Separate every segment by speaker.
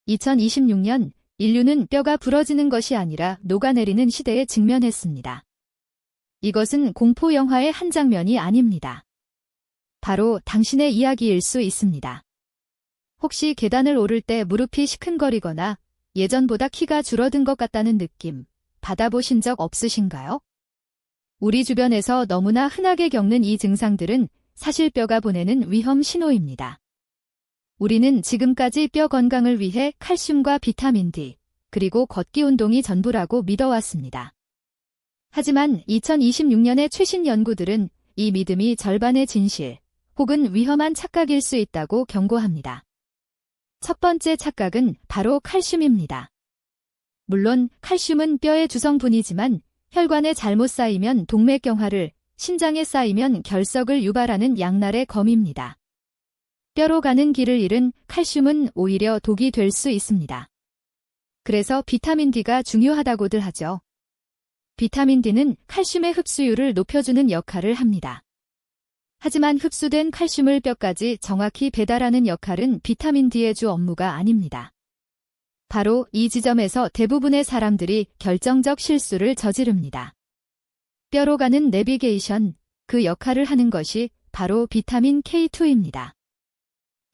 Speaker 1: 2026년 인류는 뼈가 부러지는 것이 아니라 녹아내리는 시대에 직면했습니다. 이것은 공포 영화의 한 장면이 아닙니다. 바로 당신의 이야기일 수 있습니다. 혹시 계단을 오를 때 무릎이 시큰거리거나 예전보다 키가 줄어든 것 같다는 느낌 받아보신 적 없으신가요? 우리 주변에서 너무나 흔하게 겪는 이 증상들은 사실 뼈가 보내는 위험 신호입니다. 우리는 지금까지 뼈 건강을 위해 칼슘과 비타민 D, 그리고 걷기 운동이 전부라고 믿어왔습니다. 하지만 2026년의 최신 연구들은 이 믿음이 절반의 진실, 혹은 위험한 착각일 수 있다고 경고합니다. 첫 번째 착각은 바로 칼슘입니다. 물론 칼슘은 뼈의 주성분이지만 혈관에 잘못 쌓이면 동맥경화를, 심장에 쌓이면 결석을 유발하는 양날의 검입니다. 뼈로 가는 길을 잃은 칼슘은 오히려 독이 될 수 있습니다. 그래서 비타민 D가 중요하다고들 하죠. 비타민 D는 칼슘의 흡수율을 높여주는 역할을 합니다. 하지만 흡수된 칼슘을 뼈까지 정확히 배달하는 역할은 비타민 D의 주 업무가 아닙니다. 바로 이 지점에서 대부분의 사람들이 결정적 실수를 저지릅니다. 뼈로 가는 내비게이션, 그 역할을 하는 것이 바로 비타민 K2입니다.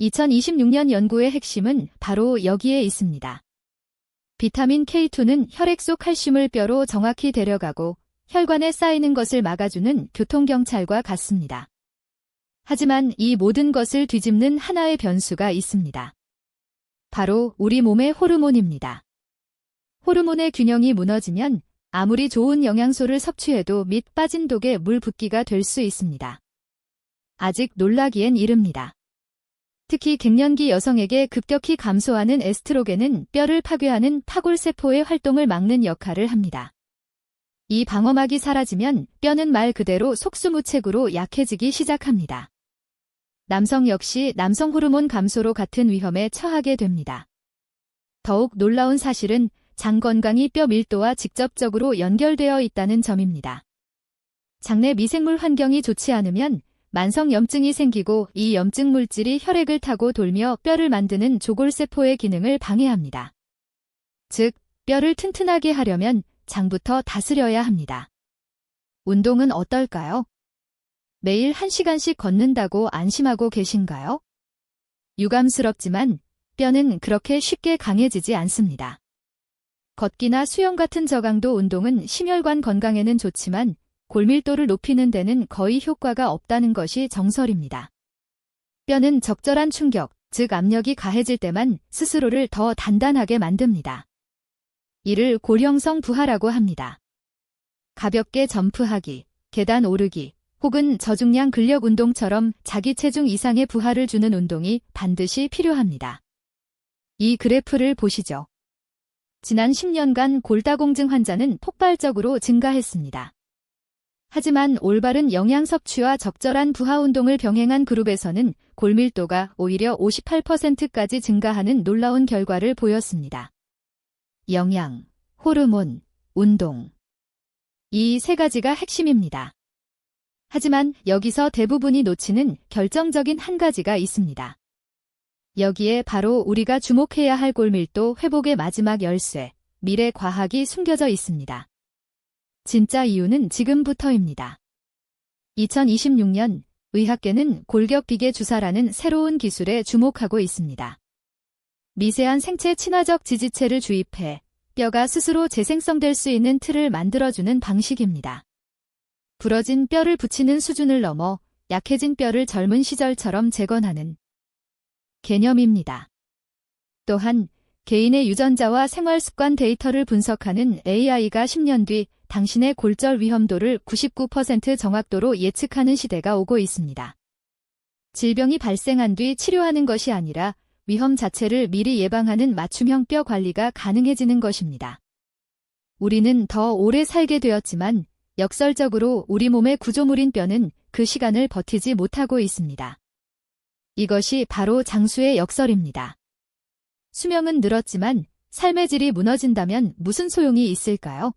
Speaker 1: 2026년 연구의 핵심은 바로 여기에 있습니다. 비타민 K2는 혈액 속 칼슘을 뼈로 정확히 데려가고 혈관에 쌓이는 것을 막아주는 교통경찰과 같습니다. 하지만 이 모든 것을 뒤집는 하나의 변수가 있습니다. 바로 우리 몸의 호르몬입니다. 호르몬의 균형이 무너지면 아무리 좋은 영양소를 섭취해도 밑 빠진 독에 물 붓기가 될 수 있습니다. 아직 놀라기엔 이릅니다. 특히 갱년기 여성에게 급격히 감소하는 에스트로겐은 뼈를 파괴하는 파골세포의 활동을 막는 역할을 합니다. 이 방어막이 사라지면 뼈는 말 그대로 속수무책으로 약해지기 시작합니다. 남성 역시 남성 호르몬 감소로 같은 위험에 처하게 됩니다. 더욱 놀라운 사실은 장 건강이 뼈 밀도와 직접적으로 연결되어 있다는 점입니다. 장내 미생물 환경이 좋지 않으면 만성 염증이 생기고 이 염증 물질이 혈액을 타고 돌며 뼈를 만드는 조골세포의 기능을 방해합니다. 즉, 뼈를 튼튼하게 하려면 장부터 다스려야 합니다. 운동은 어떨까요? 매일 1시간씩 걷는다고 안심하고 계신가요? 유감스럽지만 뼈는 그렇게 쉽게 강해지지 않습니다. 걷기나 수영 같은 저강도 운동은 심혈관 건강에는 좋지만 골밀도를 높이는 데는 거의 효과가 없다는 것이 정설입니다. 뼈는 적절한 충격, 즉 압력이 가해질 때만 스스로를 더 단단하게 만듭니다. 이를 골형성 부하라고 합니다. 가볍게 점프하기, 계단 오르기, 혹은 저중량 근력 운동처럼 자기 체중 이상의 부하를 주는 운동이 반드시 필요합니다. 이 그래프를 보시죠. 지난 10년간 골다공증 환자는 폭발적으로 증가했습니다. 하지만 올바른 영양 섭취와 적절한 부하 운동을 병행한 그룹에서는 골밀도가 오히려 58%까지 증가하는 놀라운 결과를 보였습니다. 영양, 호르몬, 운동. 이 세 가지가 핵심입니다. 하지만 여기서 대부분이 놓치는 결정적인 한 가지가 있습니다. 여기에 바로 우리가 주목해야 할 골밀도 회복의 마지막 열쇠, 미래 과학이 숨겨져 있습니다. 진짜 이유는 지금부터입니다. 2026년 의학계는 골격 비계 주사라는 새로운 기술에 주목하고 있습니다. 미세한 생체 친화적 지지체를 주입해 뼈가 스스로 재생성될 수 있는 틀을 만들어주는 방식입니다. 부러진 뼈를 붙이는 수준을 넘어 약해진 뼈를 젊은 시절처럼 재건하는 개념입니다. 또한 개인의 유전자와 생활습관 데이터를 분석하는 AI가 10년 뒤 당신의 골절 위험도를 99% 정확도로 예측하는 시대가 오고 있습니다. 질병이 발생한 뒤 치료하는 것이 아니라 위험 자체를 미리 예방하는 맞춤형 뼈 관리가 가능해지는 것입니다. 우리는 더 오래 살게 되었지만 역설적으로 우리 몸의 구조물인 뼈는 그 시간을 버티지 못하고 있습니다. 이것이 바로 장수의 역설입니다. 수명은 늘었지만 삶의 질이 무너진다면 무슨 소용이 있을까요?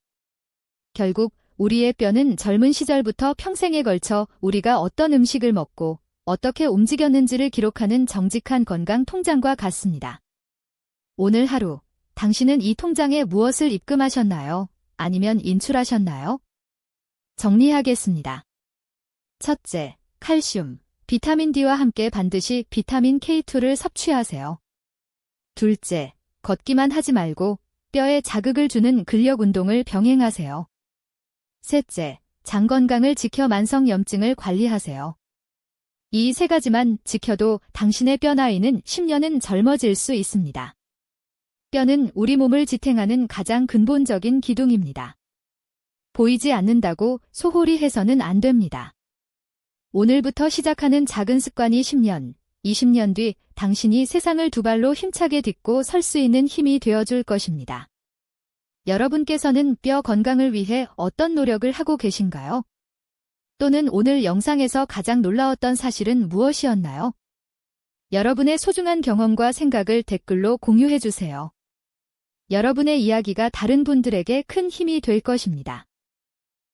Speaker 1: 결국 우리의 뼈는 젊은 시절부터 평생에 걸쳐 우리가 어떤 음식을 먹고 어떻게 움직였는지를 기록하는 정직한 건강 통장과 같습니다. 오늘 하루, 당신은 이 통장에 무엇을 입금하셨나요? 아니면 인출하셨나요? 정리하겠습니다. 첫째, 칼슘, 비타민 D와 함께 반드시 비타민 K2를 섭취하세요. 둘째, 걷기만 하지 말고 뼈에 자극을 주는 근력 운동을 병행하세요. 셋째, 장 건강을 지켜 만성염증을 관리하세요. 이 세 가지만 지켜도 당신의 뼈 나이는 10년은 젊어질 수 있습니다. 뼈는 우리 몸을 지탱하는 가장 근본적인 기둥입니다. 보이지 않는다고 소홀히 해서는 안 됩니다. 오늘부터 시작하는 작은 습관이 10년, 20년 뒤 당신이 세상을 두 발로 힘차게 딛고 설 수 있는 힘이 되어줄 것입니다. 여러분께서는 뼈 건강을 위해 어떤 노력을 하고 계신가요? 또는 오늘 영상에서 가장 놀라웠던 사실은 무엇이었나요? 여러분의 소중한 경험과 생각을 댓글로 공유해주세요. 여러분의 이야기가 다른 분들에게 큰 힘이 될 것입니다.